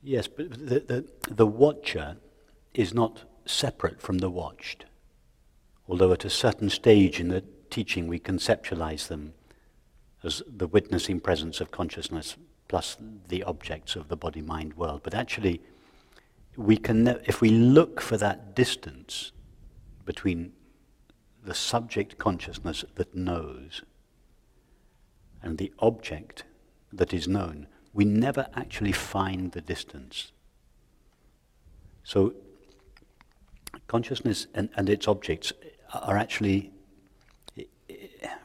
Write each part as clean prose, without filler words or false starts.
Yes, but the watcher is not separate from the watched. Although at a certain stage in the teaching we conceptualize them as the witnessing presence of consciousness plus the objects of the body-mind world. But actually, we can, if we look for that distance between the subject consciousness that knows and the object that is known, we never actually find the distance. So consciousness and its objects are actually,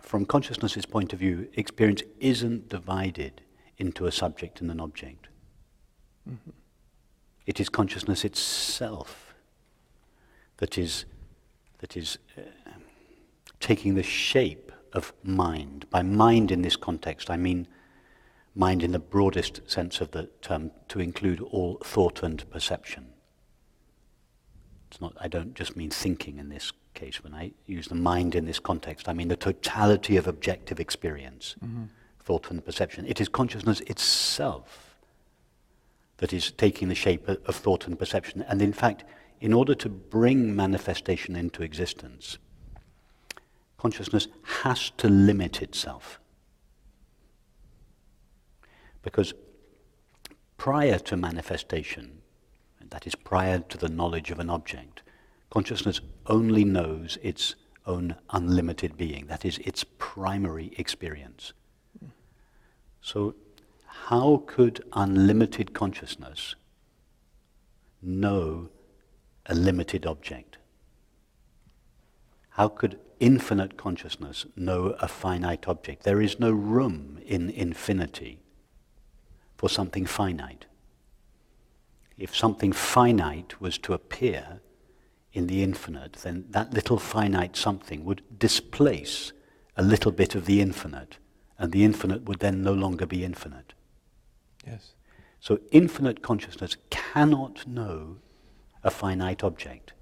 from consciousness's point of view, experience isn't divided into a subject and an object. Mm-hmm. It is consciousness itself that is taking the shape of mind. By mind in this context, I mean mind in the broadest sense of the term, to include all thought and perception. It's not, I don't just mean thinking in this case. When I use the mind in this context, I mean the totality of objective experience, mm-hmm. thought and perception. It is consciousness itself that is taking the shape of thought and perception. And in fact, in order to bring manifestation into existence, consciousness has to limit itself. Because prior to manifestation, that is prior to the knowledge of an object, consciousness only knows its own unlimited being. That is its primary experience. So how could unlimited consciousness know a limited object? How could infinite consciousness know a finite object? There is no room in infinity for something finite. If something finite was to appear in the infinite, then that little finite something would displace a little bit of the infinite, and the infinite would then no longer be infinite. Yes. So infinite consciousness cannot know a finite object.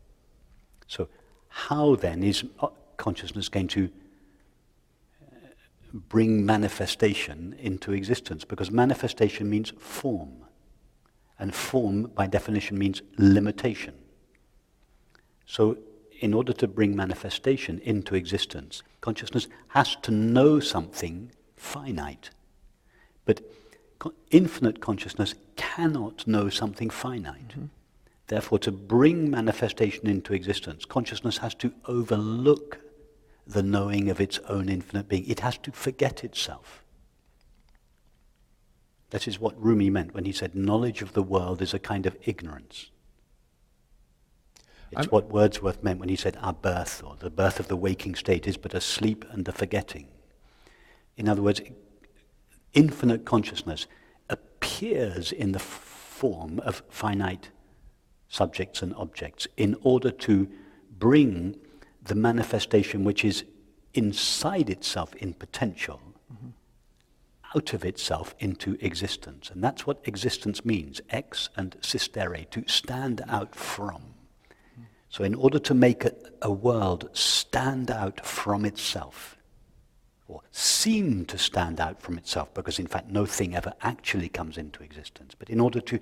So how then is consciousness going to bring manifestation into existence? Because manifestation means form. And form, by definition, means limitation. So in order to bring manifestation into existence, consciousness has to know something finite. But infinite consciousness cannot know something finite. Mm-hmm. Therefore, to bring manifestation into existence, consciousness has to overlook the knowing of its own infinite being. It has to forget itself. That is what Rumi meant when he said knowledge of the world is a kind of ignorance. It's what Wordsworth meant when he said our birth, or the birth of the waking state, is but a sleep and a forgetting. In other words, infinite consciousness appears in the form of finite subjects and objects in order to bring the manifestation which is inside itself in potential, mm-hmm. out of itself into existence. And that's what existence means, ex and sistere, to stand out from. Mm-hmm. So in order to make a world stand out from itself, or seem to stand out from itself, because in fact no thing ever actually comes into existence, but in order to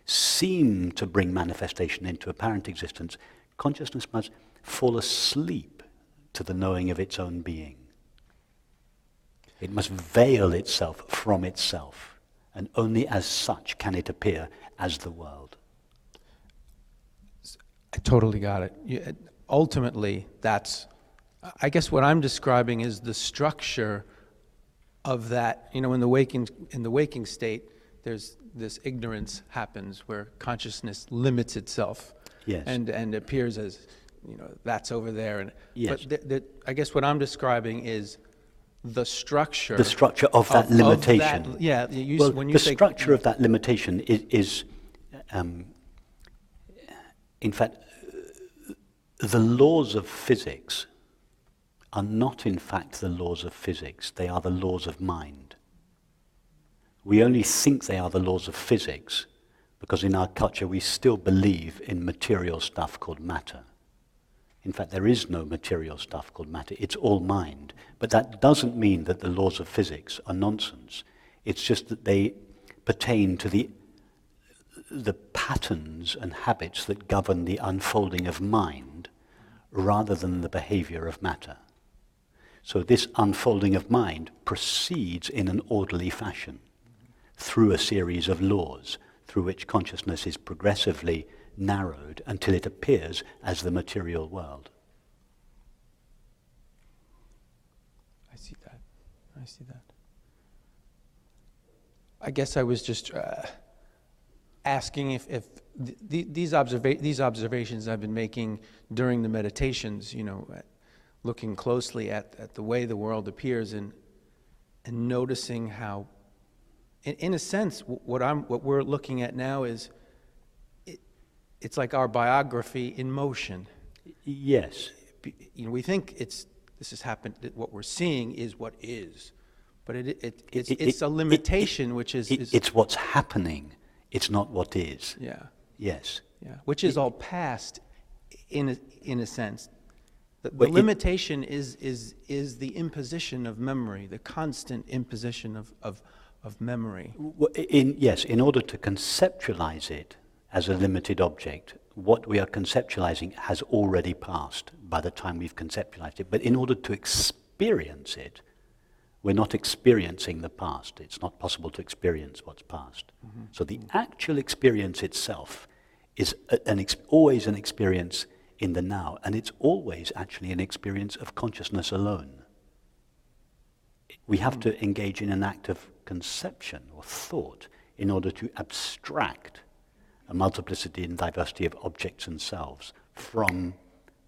seem to bring manifestation into apparent existence, consciousness must fall asleep to the knowing of its own being. It must veil itself from itself, and only as such can it appear as the world. I totally got it. Ultimately, that's, I guess what I'm describing is the structure of that. You know, in the waking state, there's this ignorance happens where consciousness limits itself, yes. and appears as, you know, that's over there. And yes. But I guess what I'm describing is the structure. The structure of that limitation. Of that, yeah. When you say the structure of that limitation is in fact, the laws of physics are not in fact the laws of physics. They are the laws of mind. We only think they are the laws of physics because in our culture we still believe in material stuff called matter. In fact, there is no material stuff called matter. It's all mind. But that doesn't mean that the laws of physics are nonsense. It's just that they pertain to the the patterns and habits that govern the unfolding of mind rather than the behavior of matter. So this unfolding of mind proceeds in an orderly fashion through a series of laws through which consciousness is progressively narrowed until it appears as the material world. I see that. I guess I was just asking if these observations I've been making during the meditations, looking closely at the way the world appears and noticing how, in a sense, what we're looking at now is it's like our biography in motion. Yes. We think this has happened. That what we're seeing is what is, but it's a limitation, which is it's what's happening. It's not what is. Yeah. Yes. Yeah. Which is all past, in a sense. The limitation is the imposition of memory, the constant imposition of memory. In order to conceptualize it as a limited object, what we are conceptualizing has already passed by the time we've conceptualized it. But in order to experience it, we're not experiencing the past. It's not possible to experience what's past. Mm-hmm. So the actual experience itself is always an experience in the now, and it's always actually an experience of consciousness alone. We have to engage in an act of conception or thought in order to abstract a multiplicity and diversity of objects and selves from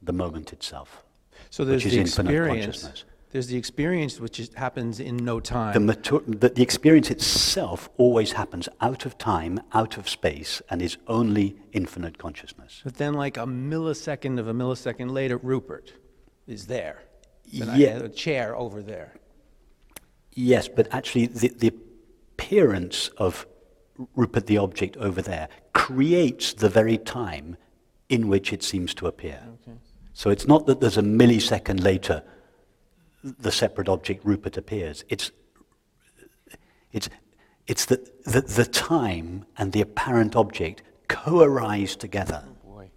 the moment itself. So there's which is the infinite experience. Consciousness. There's the experience which happens in no time. The experience itself always happens out of time, out of space, and is only infinite consciousness. But then like a millisecond later, Rupert is there. Then Yeah. I had a chair over there. Yes, but actually the appearance of Rupert the object over there creates the very time in which it seems to appear. Okay. So it's not that there's a millisecond later the separate object Rupert appears. It's the time and the apparent object co-arise together. Oh boy.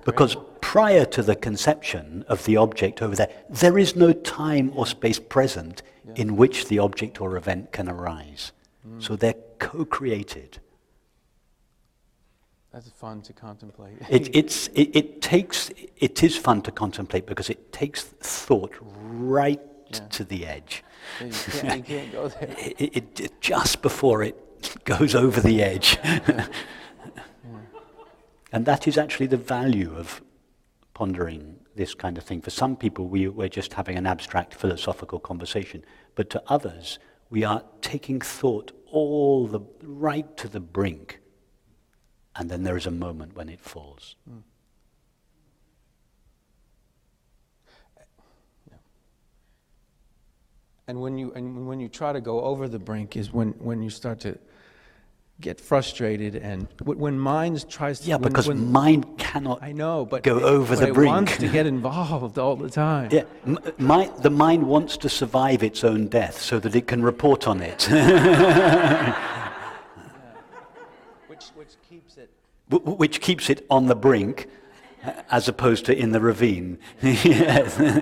Because prior to the conception of the object over there is no time or space present in which the object or event can arise. So they're co-created. That's fun to contemplate. It is fun to contemplate because it takes thought right to the edge. You can't go there. It just before it goes over the edge. And that is actually the value of pondering this kind of thing. For some people, we're just having an abstract philosophical conversation. But to others, we are taking thought right to the brink. And then there is a moment when it falls. Yeah. And when you try to go over the brink is when you start to get frustrated, and when mind tries to... Yeah, because mind cannot go over the brink. It wants to get involved all the time. Yeah, the mind wants to survive its own death so that it can report on it. Which keeps it on the brink, as opposed to in the ravine. Yes.